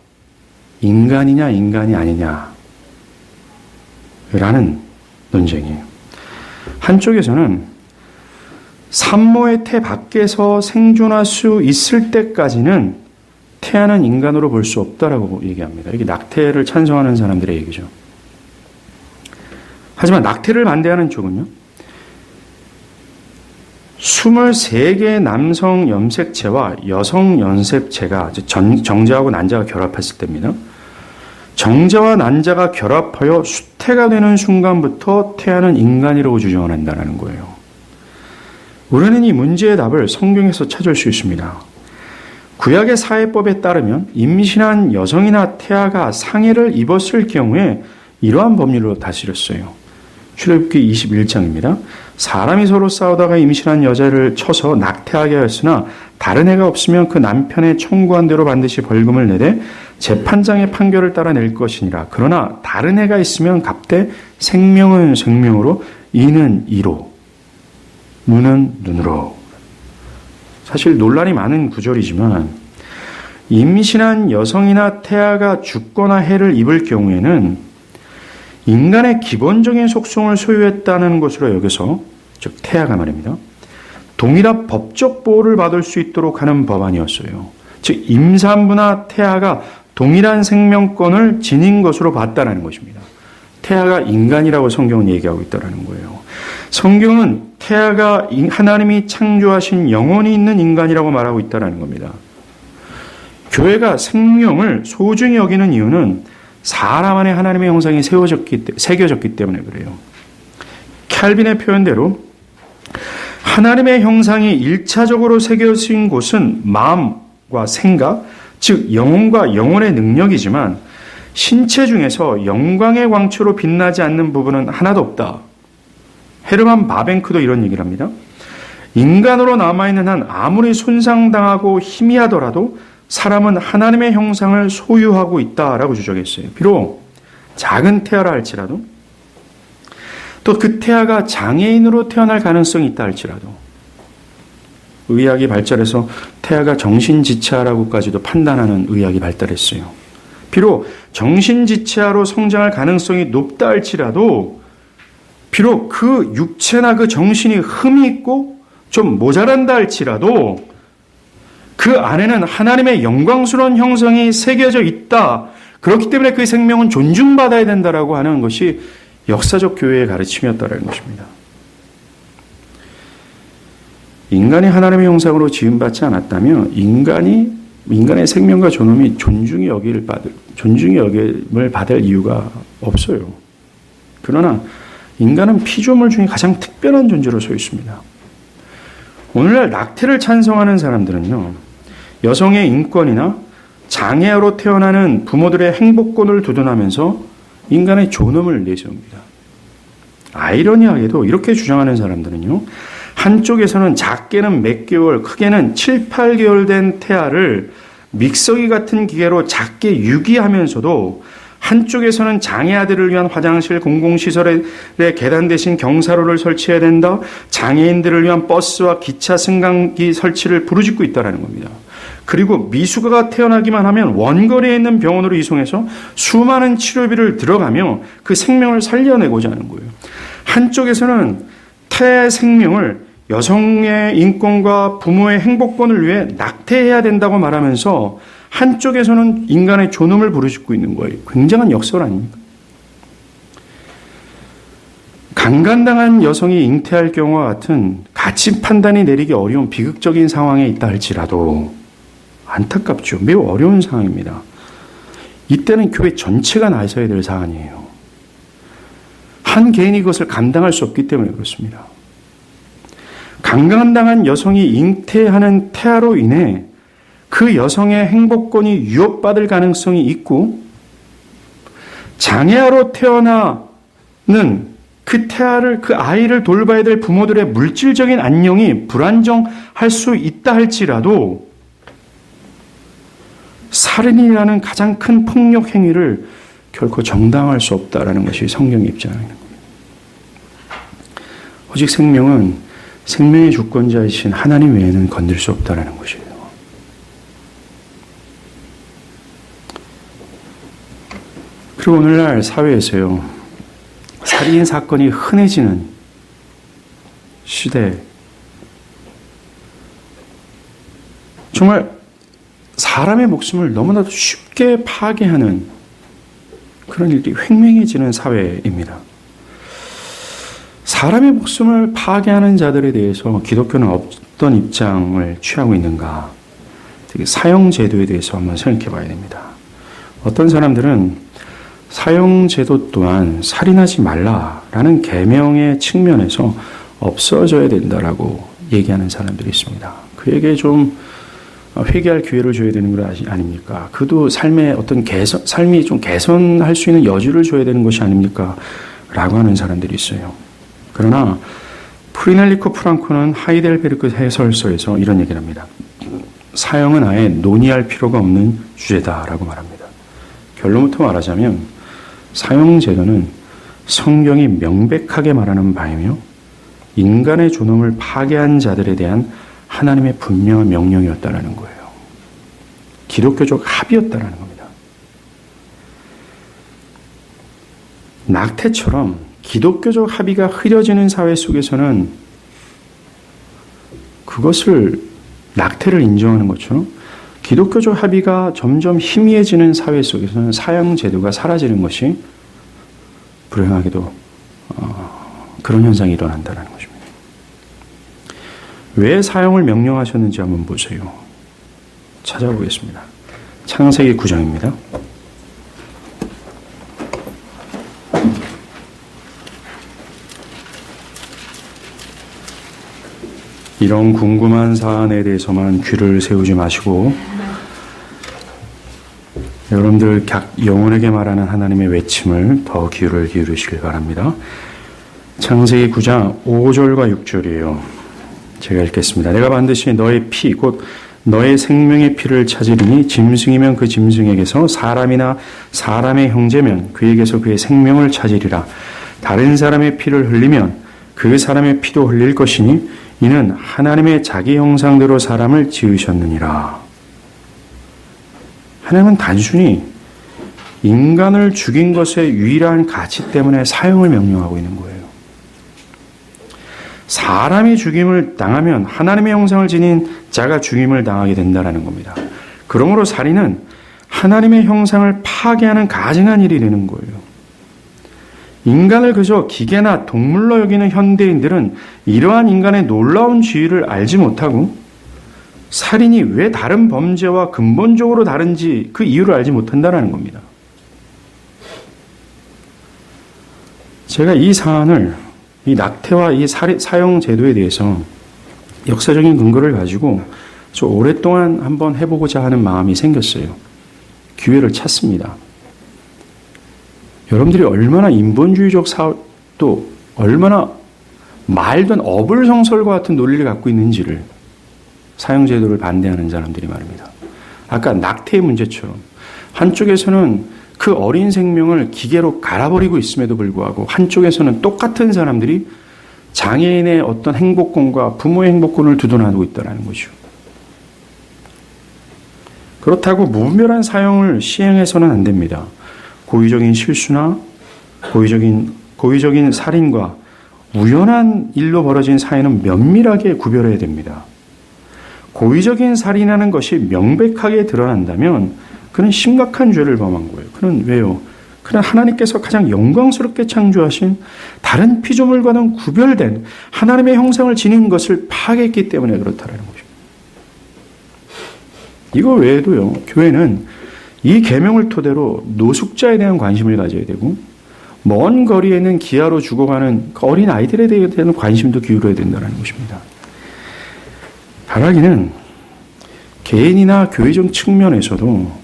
인간이냐 인간이 아니냐라는 논쟁이에요. 한쪽에서는 산모의 태 밖에서 생존할 수 있을 때까지는 태아는 인간으로 볼 수 없다라고 얘기합니다. 이게 낙태를 찬성하는 사람들의 얘기죠. 하지만 낙태를 반대하는 쪽은요, 23개의 남성 염색체와 여성 염색체가 정자하고 난자가 결합했을 때입니다. 정자와 난자가 결합하여 수태가 되는 순간부터 태아는 인간이라고 주장을 한다는 거예요. 우리는 이 문제의 답을 성경에서 찾을 수 있습니다. 구약의 사회법에 따르면 임신한 여성이나 태아가 상해를 입었을 경우에 이러한 법률로 다스렸어요. 출애굽기 21장입니다. 사람이 서로 싸우다가 임신한 여자를 쳐서 낙태하게 하였으나 다른 애가 없으면 그 남편의 청구한 대로 반드시 벌금을 내되 재판장의 판결을 따라 낼 것이니라. 그러나 다른 애가 있으면 갑대 생명은 생명으로 이는 이로. 눈은 눈으로. 사실 논란이 많은 구절이지만 임신한 여성이나 태아가 죽거나 해를 입을 경우에는 인간의 기본적인 속성을 소유했다는 것으로 여겨서, 즉 태아가 말입니다, 동일한 법적 보호를 받을 수 있도록 하는 법안이었어요. 즉 임산부나 태아가 동일한 생명권을 지닌 것으로 봤다는 것입니다. 태아가 인간이라고 성경은 얘기하고 있다는 거예요. 성경은 태아가 하나님이 창조하신 영혼이 있는 인간이라고 말하고 있다는 겁니다. 교회가 생명을 소중히 여기는 이유는 사람 안에 하나님의 형상이 새겨졌기 때문에 그래요. 칼빈의 표현대로 하나님의 형상이 1차적으로 새겨진 곳은 마음과 생각, 즉 영혼과 영혼의 능력이지만 신체 중에서 영광의 광초로 빛나지 않는 부분은 하나도 없다. 헤르만 바벤크도 이런 얘기를 합니다. 인간으로 남아있는 한 아무리 손상당하고 희미하더라도 사람은 하나님의 형상을 소유하고 있다라고 주장했어요. 비록 작은 태아라 할지라도, 또 그 태아가 장애인으로 태어날 가능성이 있다 할지라도, 의학이 발달해서 태아가 정신지체라고까지도 판단하는 의학이 발달했어요. 비록 정신지체로 성장할 가능성이 높다 할지라도, 비록 그 육체나 그 정신이 흠이 있고 좀 모자란다 할지라도 그 안에는 하나님의 영광스러운 형상이 새겨져 있다. 그렇기 때문에 그 생명은 존중받아야 된다라고 하는 것이 역사적 교회의 가르침이었다는 것입니다. 인간이 하나님의 형상으로 지음받지 않았다면 인간의 생명과 존엄이 존중이 여김을 받을 이유가 없어요. 그러나 인간은 피조물 중에 가장 특별한 존재로 서 있습니다. 오늘날 낙태를 찬성하는 사람들은요, 여성의 인권이나 장애아로 태어나는 부모들의 행복권을 두둔하면서 인간의 존엄을 내세웁니다. 아이러니하게도 이렇게 주장하는 사람들은요, 한쪽에서는 작게는 몇 개월, 크게는 7, 8개월 된 태아를 믹서기 같은 기계로 작게 유기하면서도 한쪽에서는 장애아들을 위한 화장실, 공공시설의 계단 대신 경사로를 설치해야 된다, 장애인들을 위한 버스와 기차 승강기 설치를 부르짖고 있다는 겁니다. 그리고 미숙아가 태어나기만 하면 원거리에 있는 병원으로 이송해서 수많은 치료비를 들어가며 그 생명을 살려내고자 하는 거예요. 한쪽에서는 태아의 생명을 여성의 인권과 부모의 행복권을 위해 낙태해야 된다고 말하면서 한쪽에서는 인간의 존엄을 부르짖고 있는 거예요. 굉장한 역설 아닙니까? 강간당한 여성이 잉태할 경우와 같은 가치 판단이 내리기 어려운 비극적인 상황에 있다 할지라도 안타깝죠. 매우 어려운 상황입니다. 이때는 교회 전체가 나서야 될 사안이에요. 한 개인이 그것을 감당할 수 없기 때문에 그렇습니다. 강간당한 여성이 잉태하는 태아로 인해 그 여성의 행복권이 위협받을 가능성이 있고, 장애아로 태어나는 그 태아를, 그 아이를 돌봐야 될 부모들의 물질적인 안녕이 불안정할 수 있다 할지라도 살인이라는 가장 큰 폭력 행위를 결코 정당화할 수 없다라는 것이 성경의 입장입니다. 오직 생명은 생명의 주권자이신 하나님 외에는 건들 수 없다라는 것이에요. 그리고 오늘날 사회에서요, 살인 사건이 흔해지는 시대, 정말 사람의 목숨을 너무나도 쉽게 파괴하는 그런 일이 횡행해지는 사회입니다. 사람의 목숨을 파괴하는 자들에 대해서 기독교는 어떤 입장을 취하고 있는가? 되게 사형제도에 대해서 한번 생각해 봐야 됩니다. 어떤 사람들은 사형제도 또한 살인하지 말라라는 계명의 측면에서 없어져야 된다라고 얘기하는 사람들이 있습니다. 그에게 좀 회개할 기회를 줘야 되는 것 아닙니까? 그도 삶의 어떤 삶이 좀 개선할 수 있는 여지를 줘야 되는 것이 아닙니까? 라고 하는 사람들이 있어요. 그러나 프리넬리코 프랑코는 하이델베르크 해설서에서 이런 얘기를 합니다. 사형은 아예 논의할 필요가 없는 주제다라고 말합니다. 결론부터 말하자면 사형제도는 성경이 명백하게 말하는 바이며 인간의 존엄을 파괴한 자들에 대한 하나님의 분명한 명령이었다라는 거예요. 기독교적 합의였다라는 겁니다. 낙태처럼 기독교적 합의가 흐려지는 사회 속에서는 그것을 낙태를 인정하는 것처럼 기독교적 합의가 점점 희미해지는 사회 속에서는 사형 제도가 사라지는 것이 불행하게도 그런 현상이 일어난다는 것입니다. 왜 사형을 명령하셨는지 한번 보세요. 찾아보겠습니다. 창세기 9장입니다. 이런 궁금한 사안에 대해서만 귀를 세우지 마시고 여러분들 영혼에게 말하는 하나님의 외침을 더 귀를 기울이시길 바랍니다. 창세기 9장 5절과 6절이에요. 제가 읽겠습니다. 내가 반드시 너의 피 곧 너의 생명의 피를 찾으리니 짐승이면 그 짐승에게서 사람이나 사람의 형제면 그에게서 그의 생명을 찾으리라. 다른 사람의 피를 흘리면 그 사람의 피도 흘릴 것이니 이는 하나님의 자기 형상대로 사람을 지으셨느니라. 하나님은 단순히 인간을 죽인 것의 유일한 가치 때문에 사형을 명령하고 있는 거예요. 사람이 죽임을 당하면 하나님의 형상을 지닌 자가 죽임을 당하게 된다는 겁니다. 그러므로 살인은 하나님의 형상을 파괴하는 가증한 일이 되는 거예요. 인간을 그저 기계나 동물로 여기는 현대인들은 이러한 인간의 놀라운 지위를 알지 못하고 살인이 왜 다른 범죄와 근본적으로 다른지 그 이유를 알지 못한다는 겁니다. 제가 이 사안을 이 낙태와 이 사형 제도에 대해서 역사적인 근거를 가지고 좀 오랫동안 한번 해보고자 하는 마음이 생겼어요. 기회를 찾습니다. 여러분들이 얼마나 인본주의적 또 얼마나 말도 안 어불성설과 같은 논리를 갖고 있는지를 사형제도를 반대하는 사람들이 말입니다. 아까 낙태의 문제처럼 한쪽에서는 그 어린 생명을 기계로 갈아버리고 있음에도 불구하고 한쪽에서는 똑같은 사람들이 장애인의 어떤 행복권과 부모의 행복권을 두둔하고 있다는 거죠. 그렇다고 무분별한 사형을 시행해서는 안 됩니다. 고의적인 실수나 고의적인 살인과 우연한 일로 벌어진 사회는 면밀하게 구별해야 됩니다. 고의적인 살인하는 것이 명백하게 드러난다면 그는 심각한 죄를 범한 거예요. 그는 왜요? 그는 하나님께서 가장 영광스럽게 창조하신 다른 피조물과는 구별된 하나님의 형상을 지닌 것을 파괴했기 때문에 그렇다는 것입니다. 이거 외에도요, 교회는 이 계명을 토대로 노숙자에 대한 관심을 가져야 되고 먼 거리에는 기아로 죽어가는 어린 아이들에 대한 관심도 기울여야 된다는 것입니다. 바라기는 개인이나 교회적 측면에서도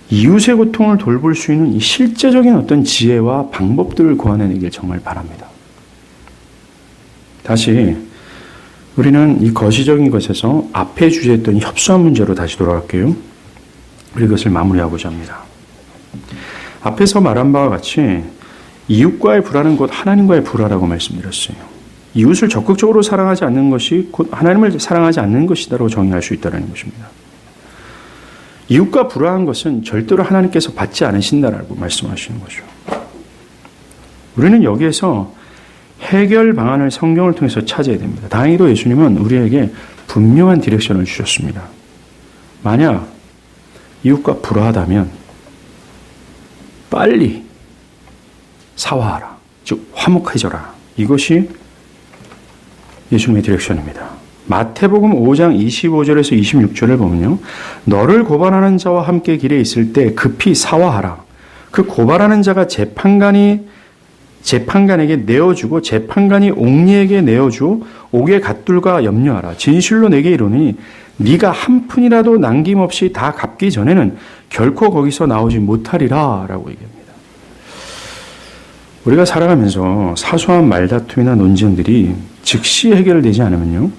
이웃의 고통을 돌볼 수 있는 이 실제적인 어떤 지혜와 방법들을 구하내길 정말 바랍니다. 다시 우리는 이 거시적인 것에서 앞에 주제했던 협소한 문제로 다시 돌아갈게요. 우리 그것을 마무리하고자 합니다. 앞에서 말한 바와 같이 이웃과의 불화는 곧 하나님과의 불화라고 말씀드렸어요. 이웃을 적극적으로 사랑하지 않는 것이 곧 하나님을 사랑하지 않는 것이다라고 정의할 수 있다는 것입니다. 이웃과 불화한 것은 절대로 하나님께서 받지 않으신다라고 말씀하시는 거죠. 우리는 여기에서 해결 방안을 성경을 통해서 찾아야 됩니다. 다행히도 예수님은 우리에게 분명한 디렉션을 주셨습니다. 만약 이웃과 불화하다면 빨리 사화하라. 즉 화목해져라. 이것이 예수님의 디렉션입니다. 마태복음 5장 25절에서 26절을 보면요. 너를 고발하는 자와 함께 길에 있을 때 급히 사화하라. 그 고발하는 자가 재판관에게 내어주고 재판관이 옥리에게 내어주어 옥의 갓둘과 염려하라. 진실로 내게 이르노니 네가 한 푼이라도 남김없이 다 갚기 전에는 결코 거기서 나오지 못하리라 라고 얘기합니다. 우리가 살아가면서 사소한 말다툼이나 논쟁들이 즉시 해결되지 않으면요.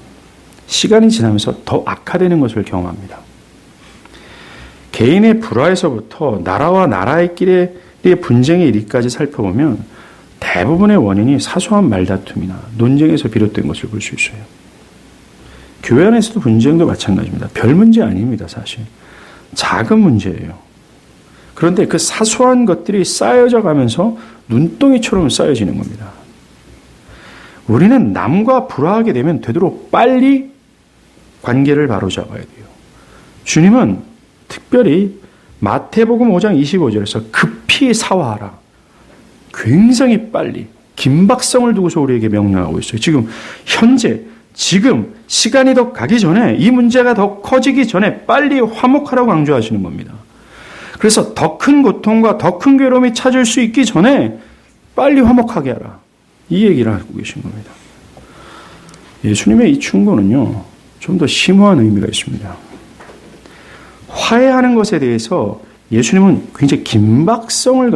시간이 지나면서 더 악화되는 것을 경험합니다. 개인의 불화에서부터 나라와 나라의 끼리의 분쟁에 이르기까지 살펴보면 대부분의 원인이 사소한 말다툼이나 논쟁에서 비롯된 것을 볼 수 있어요. 교회 안에서도 분쟁도 마찬가지입니다. 별 문제 아닙니다, 사실. 작은 문제예요. 그런데 그 사소한 것들이 쌓여져 가면서 눈덩이처럼 쌓여지는 겁니다. 우리는 남과 불화하게 되면 되도록 빨리 관계를 바로잡아야 돼요. 주님은 특별히 마태복음 5장 25절에서 급히 사화하라. 굉장히 빨리 긴박성을 두고서 우리에게 명령하고 있어요. 지금 현재 지금 시간이 더 가기 전에 이 문제가 더 커지기 전에 빨리 화목하라고 강조하시는 겁니다. 그래서 더 큰 고통과 더 큰 괴로움이 찾을 수 있기 전에 빨리 화목하게 하라. 이 얘기를 하고 계신 겁니다. 예수님의 이 충고는요, 좀 더 심오한 의미가 있습니다. 화해하는 것에 대해서 예수님은 굉장히 긴급성을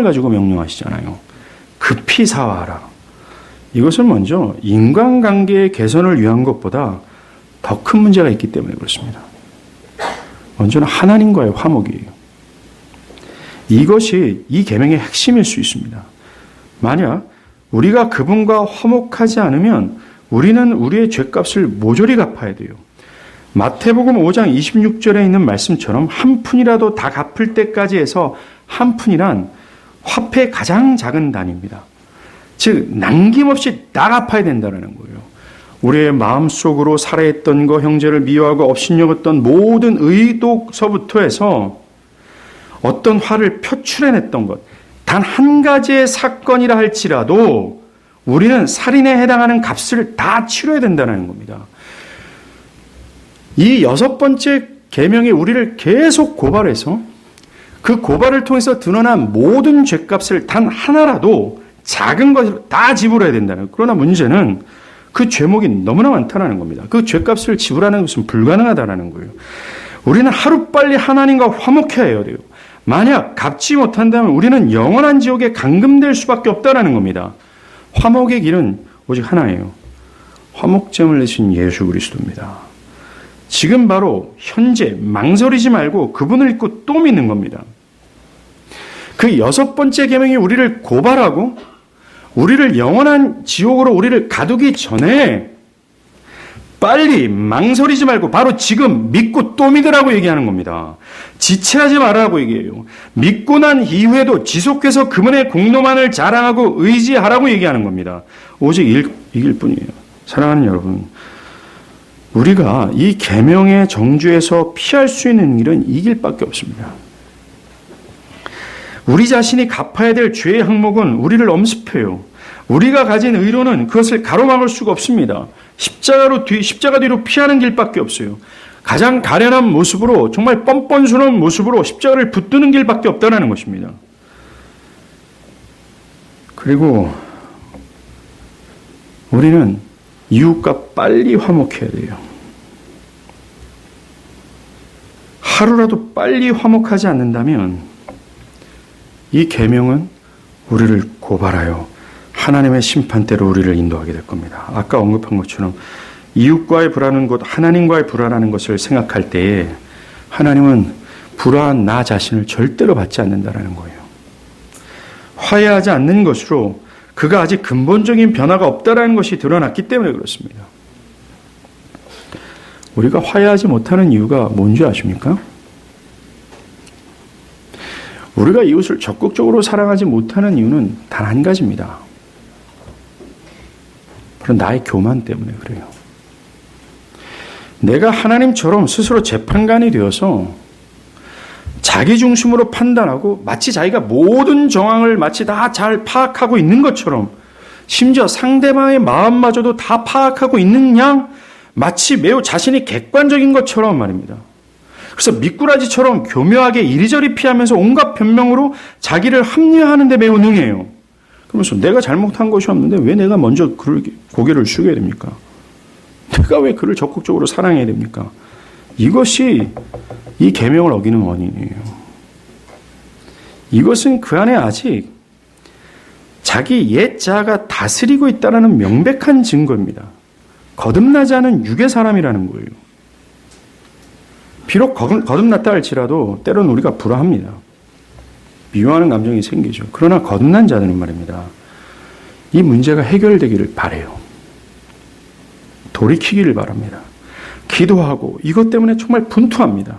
가지고 명령하시잖아요. 급히 사화하라. 이것은 먼저 인간관계의 개선을 위한 것보다 더 큰 문제가 있기 때문에 그렇습니다. 먼저는 하나님과의 화목이에요. 이것이 이 계명의 핵심일 수 있습니다. 만약 우리가 그분과 화목하지 않으면 우리는 우리의 죄값을 모조리 갚아야 돼요. 마태복음 5장 26절에 있는 말씀처럼 한 푼이라도 다 갚을 때까지 해서 한 푼이란 화폐의 가장 작은 단위입니다. 즉 남김없이 다 갚아야 된다는 거예요. 우리의 마음속으로 살아있던 거, 형제를 미워하고 업신여겼던 모든 의도서부터 해서 어떤 화를 표출해냈던 것, 단 한 가지의 사건이라 할지라도 우리는 살인에 해당하는 값을 다 치러야 된다는 겁니다. 이 6번째 계명이 우리를 계속 고발해서 그 고발을 통해서 드러난 모든 죄값을 단 하나라도 작은 것을 다 지불해야 된다는 거예요. 그러나 문제는 그 죄목이 너무나 많다는 겁니다. 그 죄값을 지불하는 것은 불가능하다는 거예요. 우리는 하루빨리 하나님과 화목해야 돼요. 만약 갚지 못한다면 우리는 영원한 지옥에 감금될 수밖에 없다는 겁니다. 화목의 길은 오직 하나예요. 화목제물 내신 예수 그리스도입니다. 지금 바로 현재 망설이지 말고 그분을 믿고 또 믿는 겁니다. 그 6번째 계명이 우리를 고발하고 우리를 영원한 지옥으로 우리를 가두기 전에 빨리 망설이지 말고 바로 지금 믿고 또 믿으라고 얘기하는 겁니다. 지체하지 말라고 얘기해요. 믿고 난 이후에도 지속해서 그분의 공로만을 자랑하고 의지하라고 얘기하는 겁니다. 오직 이길 뿐이에요. 사랑하는 여러분, 우리가 이 계명의 정죄에서 피할 수 있는 일은 이 길밖에 없습니다. 우리 자신이 갚아야 될 죄의 항목은 우리를 엄습해요. 우리가 가진 의로는 그것을 가로막을 수가 없습니다. 십자가 뒤로 피하는 길밖에 없어요. 가장 가련한 모습으로, 정말 뻔뻔스러운 모습으로 십자가를 붙드는 길밖에 없다는 것입니다. 그리고 우리는 이웃과 빨리 화목해야 돼요. 하루라도 빨리 화목하지 않는다면 이 계명은 우리를 고발하여 하나님의 심판대로 우리를 인도하게 될 겁니다. 아까 언급한 것처럼 이웃과의 불화는 곧 하나님과의 불화라는 것을 생각할 때에 하나님은 불화한 나 자신을 절대로 받지 않는다는 거예요. 화해하지 않는 것으로 그가 아직 근본적인 변화가 없다는 것이 드러났기 때문에 그렇습니다. 우리가 화해하지 못하는 이유가 뭔지 아십니까? 우리가 이웃을 적극적으로 사랑하지 못하는 이유는 단 한 가지입니다. 바로 나의 교만 때문에 그래요. 내가 하나님처럼 스스로 재판관이 되어서 자기 중심으로 판단하고 마치 자기가 모든 정황을 마치 다 잘 파악하고 있는 것처럼, 심지어 상대방의 마음마저도 다 파악하고 있는 양 마치 매우 자신이 객관적인 것처럼 말입니다. 그래서 미꾸라지처럼 교묘하게 이리저리 피하면서 온갖 변명으로 자기를 합리화하는 데 매우 능해요. 그러면서 내가 잘못한 것이 없는데 왜 내가 먼저 그를 고개를 숙여야 됩니까? 내가 왜 그를 적극적으로 사랑해야 됩니까? 이것이 이 계명을 어기는 원인이에요. 이것은 그 안에 아직 자기 옛 자아가 다스리고 있다는 명백한 증거입니다. 거듭나지 않은 육의 사람이라는 거예요. 비록 거듭났다 할지라도 때로는 우리가 불화합니다. 미워하는 감정이 생기죠. 그러나 거듭난 자들은 말입니다. 이 문제가 해결되기를 바라요. 돌이키기를 바랍니다. 기도하고 이것 때문에 정말 분투합니다.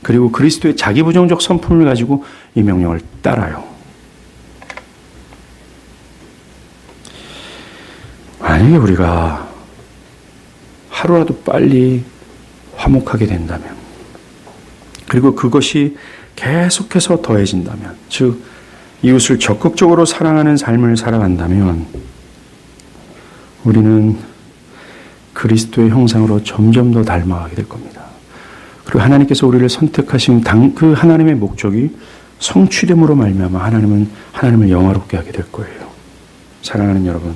그리고 그리스도의 자기부정적 성품을 가지고 이 명령을 따라요. 만약에 우리가 하루라도 빨리 화목하게 된다면, 그리고 그것이 계속해서 더해진다면, 즉 이웃을 적극적으로 사랑하는 삶을 살아간다면 우리는 그리스도의 형상으로 점점 더 닮아가게 될 겁니다. 그리고 하나님께서 우리를 선택하신 그 하나님의 목적이 성취됨으로 말미암아 하나님을 영화롭게 하게 될 거예요. 사랑하는 여러분,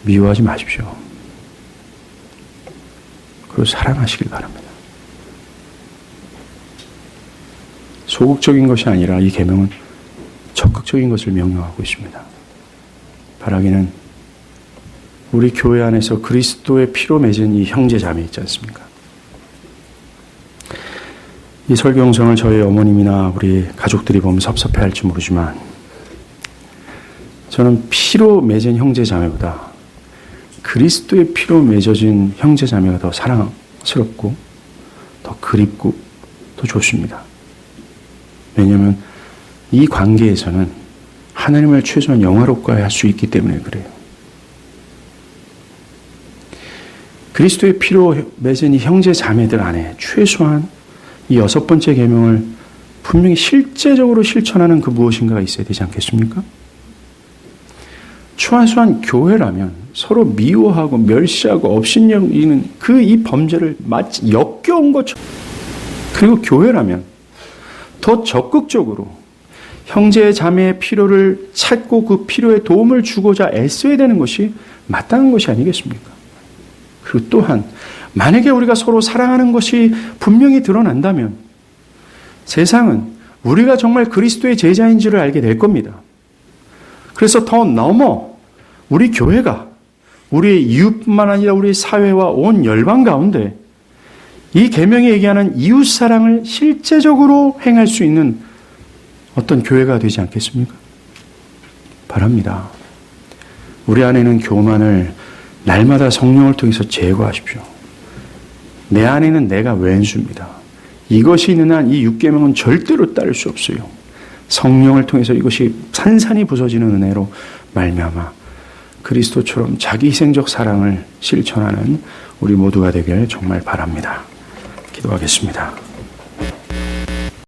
미워하지 마십시오. 그리고 사랑하시길 바랍니다. 소극적인 것이 아니라 이 계명은 적극적인 것을 명령하고 있습니다. 바라기는 우리 교회 안에서 그리스도의 피로 맺은 이 형제 자매 있지 않습니까? 이 설교 영상을 저희 어머님이나 우리 가족들이 보면 섭섭해할지 모르지만 저는 피로 맺은 형제 자매보다 그리스도의 피로 맺어진 형제 자매가 더 사랑스럽고 더 그립고 더 좋습니다. 왜냐하면 이 관계에서는 하나님을 최소한 영화롭게 할 수 있기 때문에 그래요. 그리스도의 피로 맺은 이 형제 자매들 안에 최소한 이 6번째 계명을 분명히 실제적으로 실천하는 그 무엇인가가 있어야 되지 않겠습니까? 최소한 교회라면 서로 미워하고 멸시하고 업신여기는 이 범죄를 마치 역겨운 것처럼, 그리고 교회라면 더 적극적으로 형제 자매의 필요를 찾고 그 필요에 도움을 주고자 애써야 되는 것이 마땅한 것이 아니겠습니까? 그리고 또한 만약에 우리가 서로 사랑하는 것이 분명히 드러난다면 세상은 우리가 정말 그리스도의 제자인지를 알게 될 겁니다. 그래서 더 넘어 우리 교회가 우리의 이웃뿐만 아니라 우리 사회와 온 열방 가운데 이 계명이 얘기하는 이웃 사랑을 실제적으로 행할 수 있는 어떤 교회가 되지 않겠습니까? 바랍니다. 우리 안에는 교만을 날마다 성령을 통해서 제거하십시오. 내 안에는 내가 왼수입니다. 이것이 있는 한 이 6계명은 절대로 따를 수 없어요. 성령을 통해서 이것이 산산이 부서지는 은혜로 말미암아 그리스도처럼 자기 희생적 사랑을 실천하는 우리 모두가 되길 정말 바랍니다. 기도하겠습니다.